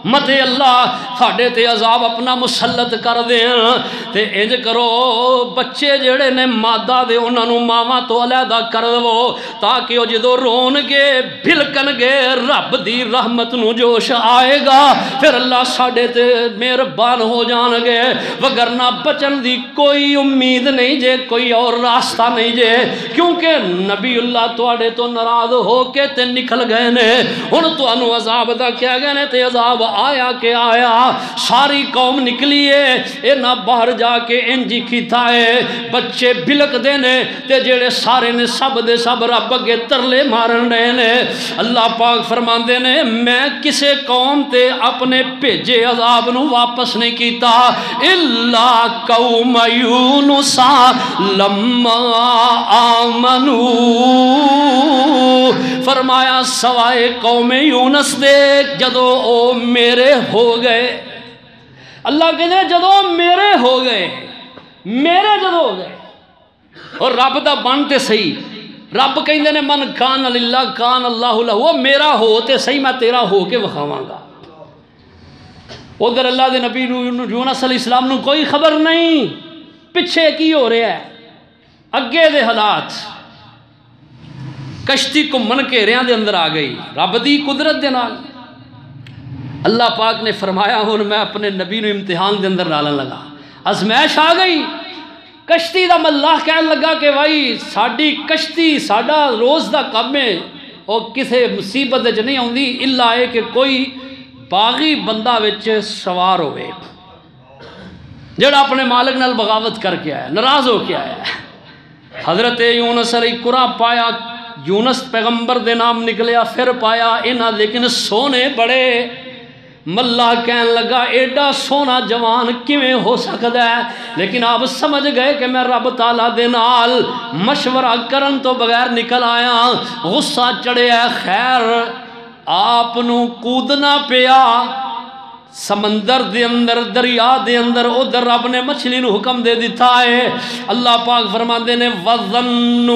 متے اللہ ساڈے تے عذاب اپنا مسلط کر دین تے انج کرو بچے جڑے نے مادہ دے انہاں نوں ماواں تو علیحدہ کر دو تاکہ وہ جدو رون گے بھلکن گے رب دی رحمت نو جوش آئے گا پھر اللہ ساڈے تے مہربان ہو جان گے وگرنہ بچن دی کوئی امید نہیں جے کوئی اور راستہ نہیں جے کیونکہ نبی اللہ تواڈے تو ناراض ہو کے تے نکل گئے نے ہن تانوں عذاب دا کیا گئے نے تے عذاب آیا کہ آیا ساری قوم نکلی ہے اے نہ باہر جا کے انجی کیتا ہے بچے بھلک دینے تے جڑے سارے نے سب دے سب رب اگے ترلے مارن رہے نے اللہ پاک فرماندے نے میں کسے قوم تے اپنے بھیجے عذاب نو واپس نہیں کیتا الا قوم یونس لما آمنو فرمایا سوائے قوم یونس دے جدو او میرے ہو گئے اللہ کہتے ہیں جدو میرے ہو گئے میرے جدو ہو گئے اور رب دا بنتے صحیح رب کہتے ہیں من کان للہ کان اللہ لہ وہ میرا ہو تے صحیح میں تیرا ہو کے وکھاواں گا ادھر اللہ دے نبی یونس علیہ السلام نو کوئی خبر نہیں پچھے کی ہو رہا ہے اگے دے حالات کشتی کو من کے ریاں دے اندر آ گئی رب دی قدرت دے نال اللہ پاک نے فرمایا ہوں میں اپنے نبی نو امتحان دے اندر ڈالن لگا ازمائش آ گئی کشتی دا ملاح کہنے لگا کہ بھائی ساڈی کشتی ساڈا روز دا کام ہے اور کسے مصیبت وچ نہیں آندی الا ہے کہ کوئی باغی بندہ وچ سوار ہوئے جڑا اپنے مالک نال بغاوت کر کے آیا ناراض ہو کے آیا حضرت یونس علیہ قرآن پایا یونس پیغمبر دے نام نکلیا پھر پایا انہاں لیکن سونے بڑے ملا کہن لگا ایڈا سونا جوان کیویں ہو سکتا ہے لیکن آپ سمجھ گئے کہ میں رب تعالیٰ دے نال مشورہ کرن تو بغیر نکل آیا غصہ چڑھے ہے خیر آپ نو کودنا پیا سمندر دے اندر دریا دے اندر ادھر رب نے مچھلی نو حکم دے دیتا ہے اللہ پاک فرماندے نے وَظَنُّونَ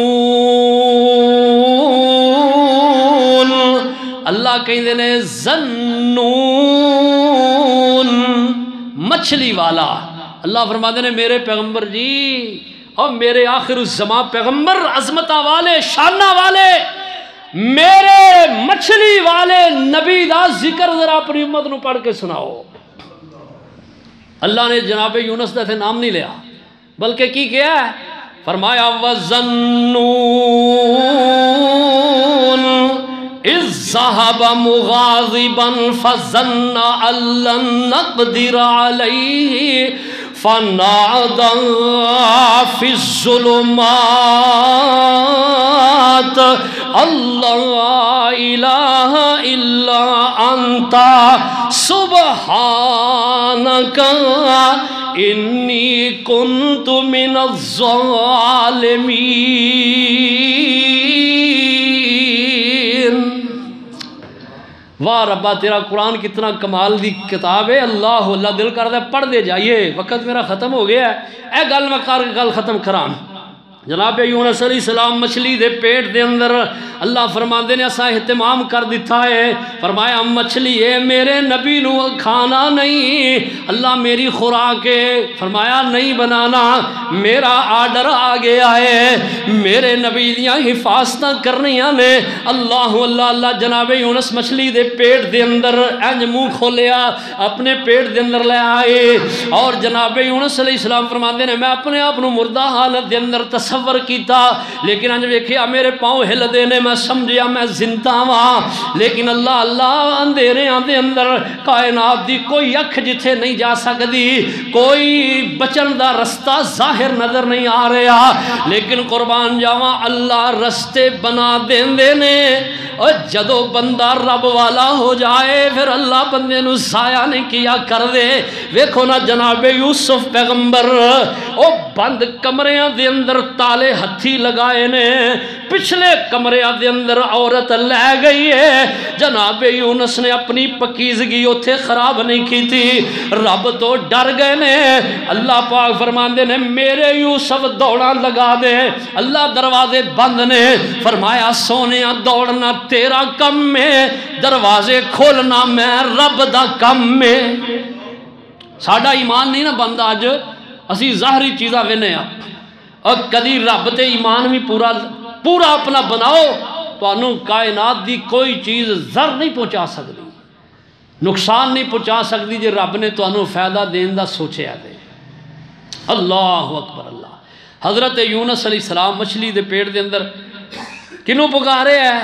اللہ کہندے نے زنون مچھلی والا اللہ فرماندے نے میرے پیغمبر جی اور میرے آخر الزمان پیغمبر عظمتہ والے شانہ والے میرے مچھلی والے نبی دا ذکر ذرا اپنی امت نو پڑھ کے سناؤ اللہ نے جناب یونس دا تھے نام نہیں لیا بلکہ کی کیا ہے فرمایا وَظَنُّونَ اِذْ ذَهَبَ مُغَاضِبًا فَظَنَّ أَن لَّن نَّقْدِرَ عَلَيْهِ فَنَادَى فِي الظُّلُمَاتِ اللہ الہ الا انت سبحانک انی کنت من الظالمین واہ ربا تیرا قرآن کتنا کمال دی کتاب ہے اللہ اللہ دل کر دے پڑھ دے جائیے وقت میرا ختم ہو گیا ہے اے گل میں کر گل ختم کرام جناب یونس علیہ السلام مچھلی دے پیٹ دے اندر اللہ فرماندے نے اسا اہتمام کر دیتا ہے فرمایا مچھلی ہے میرے نبی نو کھانا نہیں اللہ میری خوراک ہے فرمایا نہیں بنانا میرا آرڈر آ گیا ہے میرے نبی دیاں حفاظتاں کرنیاں نے اللہ اللہ اللہ جناب یونس مچھلی دے پیٹ دے اندر انج منہ کھولیا اپنے پیٹ دے اندر لے آئے اور جناب یونس علیہ السلام فرماندے نے میں اپنے آپ نو مردہ حالت دے اندر تصور کیتا لیکن انج ویکھیا میرے پاؤں ہل دے نے میں سمجھیا میں زندہ ہاں لیکن اللہ اللہ اندھیریاں دے اندر کائنات دی کوئی اکھ جتھے نہیں جا سکتی کوئی بچن دا رستہ ظاہر نظر نہیں آ رہا لیکن قربان جاواں اللہ رستے بنا دیندے نے اور جدو بندہ رب والا ہو جائے پھر اللہ بندے نو ضائع نہیں کیا کر دے ویکھو نا جناب یوسف پیغمبر او بند کمریاں دے اندر تالے ہتھی لگائے نے پچھلے کمریاں دے اندر عورت لے گئی ہے جناب یونس نے اپنی پکیزگی اتھے خراب نہیں کی تھی رب تو ڈر گئے نے اللہ پاک فرماندے نے میرے یوسف دوڑا لگا دے اللہ دروازے بند نے فرمایا سونیاں دوڑنا تیرا کم ہے، دروازے کھولنا میں رب دا کم ہے۔ ساڈا ایمان نہیں نا بنتا، اج اسی ظاہری چیزاں وینے ہاں، اور کدی رب تے ایمان بھی پورا اپنا بناؤ، تانوں کائنات دی کوئی چیز ذر نہیں پہنچا سکتی، نقصان نہیں پہنچا سکتی جے رب نے تانوں فائدہ دین دا سوچیا دے۔ اللہ اکبر اللہ۔ حضرت یونس علیہ السلام مچھلی دے پیٹ دے اندر کنوں پکارے ہے؟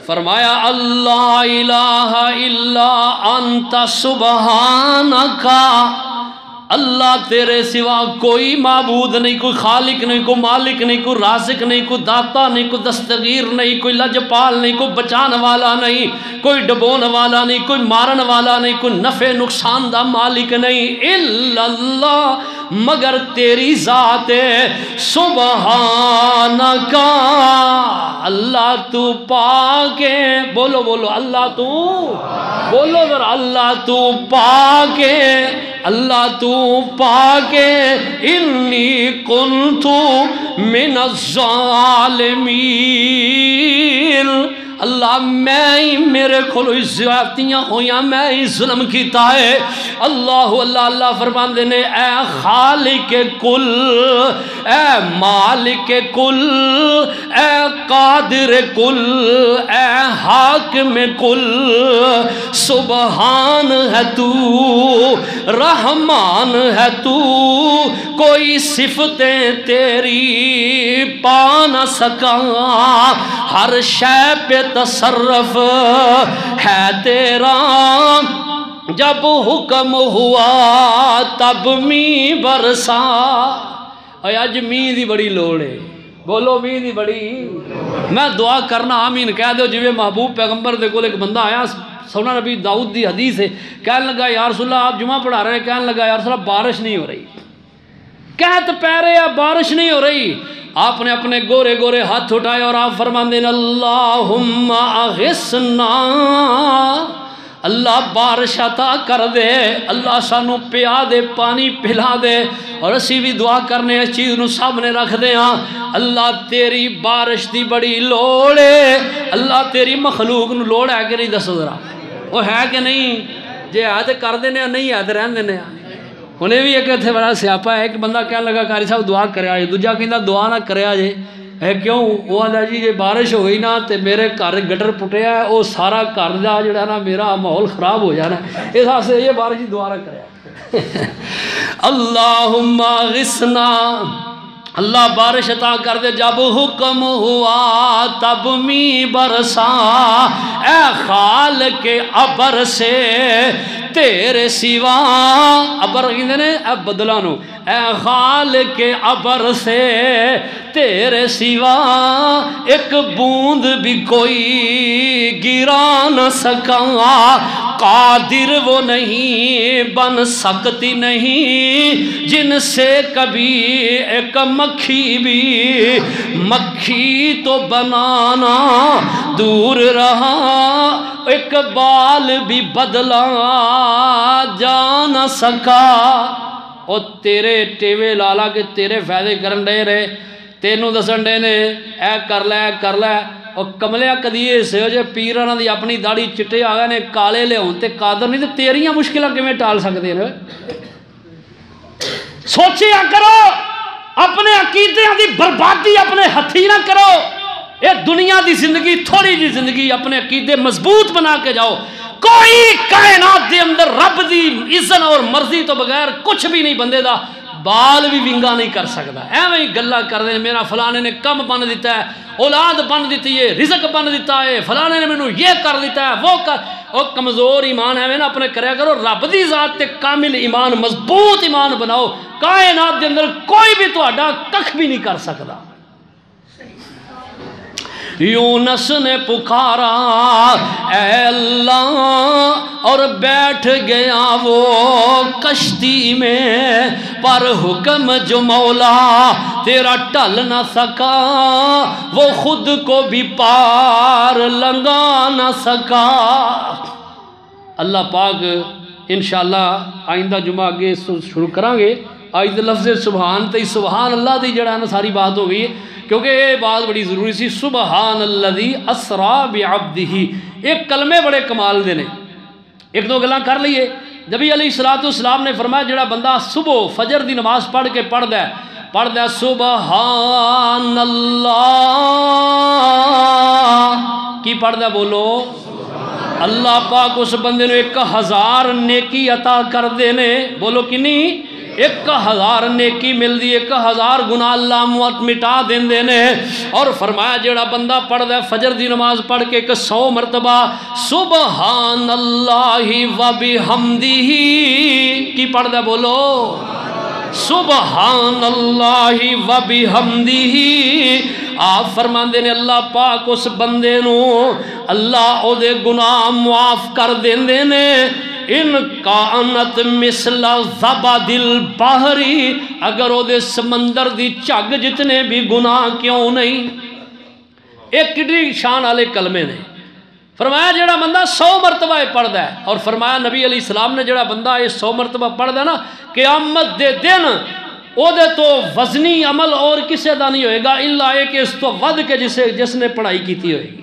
فرمایا اللہ الہ الا انت سبحانکا، اللہ تیرے سوا کوئی معبود نہیں، کوئی خالق نہیں، کوئی مالک نہیں، کوئی رازق نہیں، کوئی داتا نہیں، کوئی دستگیر نہیں، کوئی لجپال نہیں، کوئی بچان والا نہیں، کوئی ڈبون والا نہیں، کوئی مارن والا نہیں، کوئی نفع نقصان دا مالک نہیں، الا اللہ، مگر تیری ذات سبحانکا، اللہ تو پاک ہے۔ بولو بولو اللہ تو، بولو ذرا اللہ تو پاک ہے، اللہ تو پاک ہے، انی کنت من الظالمین، اللہ میں ہی میرے کھولو زیادتیاں ہویاں، میں ہی ظلم کیتا ہے۔ اللہ اللہ اللہ فرمان دینے، اے خالق کل، اے مالک کل، اے قادر کل، اے حاکم کل، سبحان ہے تو، رحمان ہے تو، کوئی صفتیں تیری پا نہ سکا، ہر شے پہ تصرف ہے تیرا، جب حکم ہوا تب می برسا۔ اے اج می دی بڑی لوڑ ہے، بولو می دی بڑی، میں دعا کرنا آمین کہہ دو، جویں محبوب پیغمبر دے کول ایک بندہ آیا، سونا نبی داؤد دی حدیث ہے، کہنے لگا یا رسول اللہ آپ جمعہ پڑھا رہے ہیں، کہنے لگا یا رسول اللہ بارش نہیں ہو رہی، کہت پہ رہے ہیں بارش نہیں ہو رہی۔ آپ نے اپنے گورے گورے ہاتھ اٹھائے اور آپ فرماندے اللہم اغثنا، اللہ بارش عطا کر دے، اللہ سانو پیا دے، پانی پلا دے، اور اسی بھی دعا کرنے اس چیز نو سامنے رکھ دے ہاں، اللہ تیری بارش دی بڑی لوڑ ہے، اللہ تیری مخلوق نو لوڑ ہے کہ نہیں؟ دسو ذرا، وہ ہے کہ نہیں؟ جے ہے تے کر دینے، نہیں ہے تے رہن دینے۔ انہیں بھی ایک اتنے بڑا سیاپا ہے، ایک بندہ کہنے لگا قاری صاحب دعا کریا جے، دوجا کہندا دعا نہ کریا جے، ہے کیوں؟ وہ آندا جی جے بارش ہوئی نا تے میرے گھر گٹر پٹیا ہے، وہ سارا گھر دا جڑا نا میرا ماحول خراب ہو جانا ہے، اس واسطے یہ بارش دی دعا نہ کریا۔ اللہم غثنا، اللہ بارش عطا کر دے، جب حکم ہوا تب می برسا، اے خالق ابر سے تیرے سوا، ابر کہندے نے اے بدلاں نو، اے خالق ابر سے تیرے سوا ایک بوند بھی کوئی گرا نہ سکا، قادر وہ نہیں بن سکتی نہیں جن سے کبھی ایک مکھی بھی، مکھی تو بنانا دور رہا، ایک بال بھی بدلا جا نہ سکا۔ اور تیرے ٹیوے لالا کے تیرے فائدے کرن دے رہے، تینوں دسن دے نے اے کر لے کر لے، اور کملیا کدیے سے جو پیراں دی اپنی داڑھی چٹے آ گئے نے کالے لے ہون تے قادر نہیں، تے تیریاں مشکلاں کیویں ٹال سکدے نے؟ سوچیا کرو، اپنے عقیدے دی بربادی اپنے ہتھی نہ کرو، یہ دنیا دی زندگی تھوڑی جی زندگی، اپنے عقیدے مضبوط بنا کے جاؤ۔ کوئی کائنات دے اندر رب دی اذن اور مرضی تو بغیر کچھ بھی نہیں بندے دا بال بھی ونگا نہیں کر سکتا۔ ایویں گلا کر دے، میرا فلانے نے کم بن دیتا ہے، اولاد بن دیتی ہے، رزق بن دیتا ہے، فلانے نے مینوں یہ کر دیتا ہے، وہ کر، اور کمزور ایمان ہے نا اپنے کریا کرو، رب دی ذات تے کامل ایمان، مضبوط ایمان بناؤ، کائنات دے اندر کوئی بھی تہاڈا ککھ بھی نہیں کر سکتا۔ یونس نے پکارا اے اللہ، اور بیٹھ گیا وہ کشتی میں، پر حکم جو مولا تیرا ٹل نہ سکا، وہ خود کو بھی پار لنگا نہ سکا۔ اللہ پاک انشاءاللہ آئندہ جمعہ آگے شروع کریں گے، آج تو لفظ سبحان تے سبحان اللہ دی جڑا نا ساری بات ہو گئی ہے، کیونکہ یہ بات بڑی ضروری سی. سبحان الذی اسرا بعبدہ، ایک کلمے بڑے کمال دے نے. ایک دو گلاں کر لئیے. نبی علیہ السلام نے فرمایا جڑا بندہ صبح فجر دی نماز پڑھ کے پڑھدا ہے سبحان اللہ، کی پڑھدا ہے بولو؟ اللہ پاک اس بندے نے 1000 نیکی عطا کر دینے. بولو کنی؟ 1000 نیکی مل دی، 1000 گناہ اللہ مٹا دین دینے. اور فرمایا جڑا بندہ پڑھ دے فجر دی نماز پڑھ کے 100 مرتبہ سبحان اللہ و بحمدہ، کی پڑھ دے بولو؟ سبحان اللہ و بحمدہ. آپ فرماندے نے اللہ پاک اس بندے نو اللہ او دے گناہ معاف کر دیندے نے. ان کانت مثل زبد البحر، اگر او دے سمندر دی جھگ جتنے بھی گناہ کیوں نہیں. ایک کڈی شان والے کلمے نے. فرمایا جڑا بندہ 100 مرتبہ پڑھدا ہے، اور فرمایا نبی علیہ السلام نے جڑا بندہ یہ 100 مرتبہ پڑھدا ہے نا، قیامت دے دن او دے تو وزنی عمل اور کسے دا نہیں ہوئے گا الا ایک اس تو ود کے جس نے پڑھائی کیتی ہوئے گی.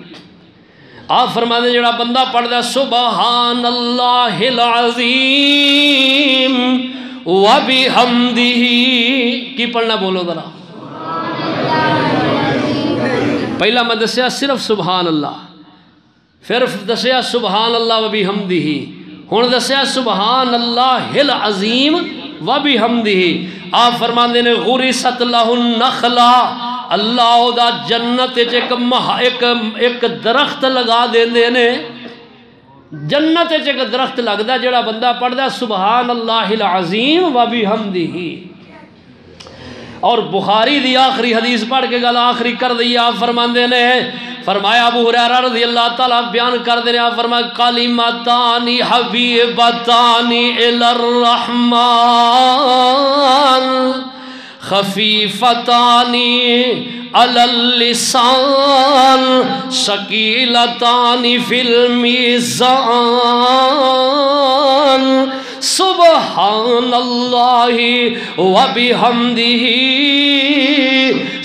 آپ فرماتے جڑا بندہ پڑھ دا سبحان اللہ العظیم و بحمدہ، کی پڑھنا بولو ذرا؟ پہلا میں دسیا صرف سبحان اللہ، پھر دسیا سبحان اللہ و بحمدہ، ہن دسیا سبحان اللہ العظیم و بحمدہ. آپ فرماندے نے غرست لہ النخلا، اللہ او دا جنت ایک درخت لگا دیندے نے. جنت ایک درخت لگدا جڑا بندہ پڑھدا سبحان اللہ العظیم و بحمدہ. اور بخاری دی آخری حدیث پڑھ کے گل آخری کر دی. آپ فرماندے نے، فرمایا ابو ہریرہ رضی اللہ تعالیٰ بیان کر دینے، آپ فرمایا کلمتان حبیبتان الی الرحمن خفیفتان علی اللسان ثقیلتان فی المیزان سبحان اللہ و بحمدہ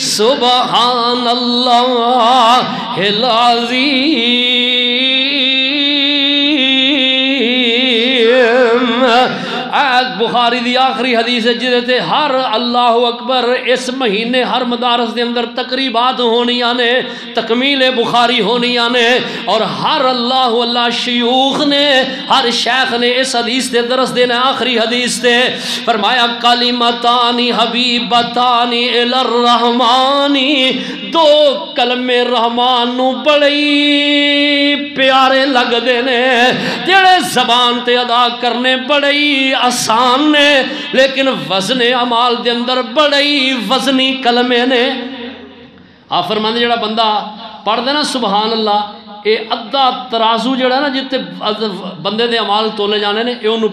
سبحان اللہ العظیم. بخاری دی آخری حدیث ہے جدے تے ہر اللہ اکبر اس مہینے ہر مدارس دے اندر تقریبات ہونیاں نے، تکمیل بخاری ہونیاں نے، اور ہر اللہ شیوخ نے، ہر شیخ نے اس حدیث دے درس دینا. آخری حدیث تے فرمایا کلمتان حبیبتان الی الرحمن، دو کلمے رحمان نو بڑی پیارے لگ دینے، جڑے زبان تے ادا کرنے بڑی آسان نے، لیکن وزن اعمال دے اندر بڑی وزنی کلمے نے. آپ فرماندے جڑا بندہ پڑھ دے نا سبحان اللہ، اے ادھا ترازو جڑا نا جتے بندے دے اعمال تولے جانے نے، اے انہوں.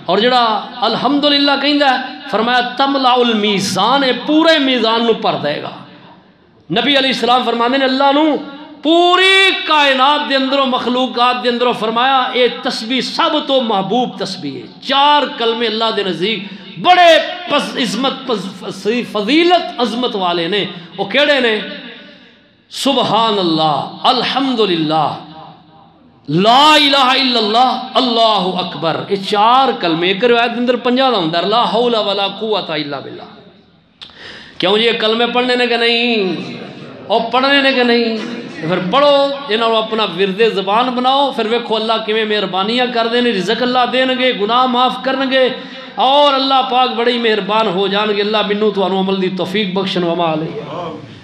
اور جڑا الحمدللہ کہندا ہے فرمایا تملأ المیزان، پورے میزان نو بھر دے گا. نبی علیہ السلام فرماندے نے اللہ نو پوری کائنات دے اندروں مخلوقات دے اندروں فرمایا اے تسبیح سب تو محبوب تسبیح ہے. 4 کلمے اللہ دے نزدیک بڑے عظمت فضیلت عظمت والے نے. وہ کیڑے نے؟ سبحان اللہ، الحمدللہ، لا الہ الا اللہ، اللہ اکبر. یہ 4 کلمے. ایک روایت دے اندر 50 دا ہوندا لا حول ولا قوت الا باللہ. کیوں یہ کلمے پڑھنے نے کہ نہیں؟ اور پڑھنے نے کہ نہیں؟ پھر پڑھو انہوں اپنا ورد زبان بناؤ، پھر ویکھو اللہ کیویں مہربانیاں کر دینے، رزق اللہ دین گے، گناہ معاف کرن گے، اور اللہ پاک بڑی مہربان ہو جان گے. اللہ منو تو عمل دی توفیق بخشن وما علیہ.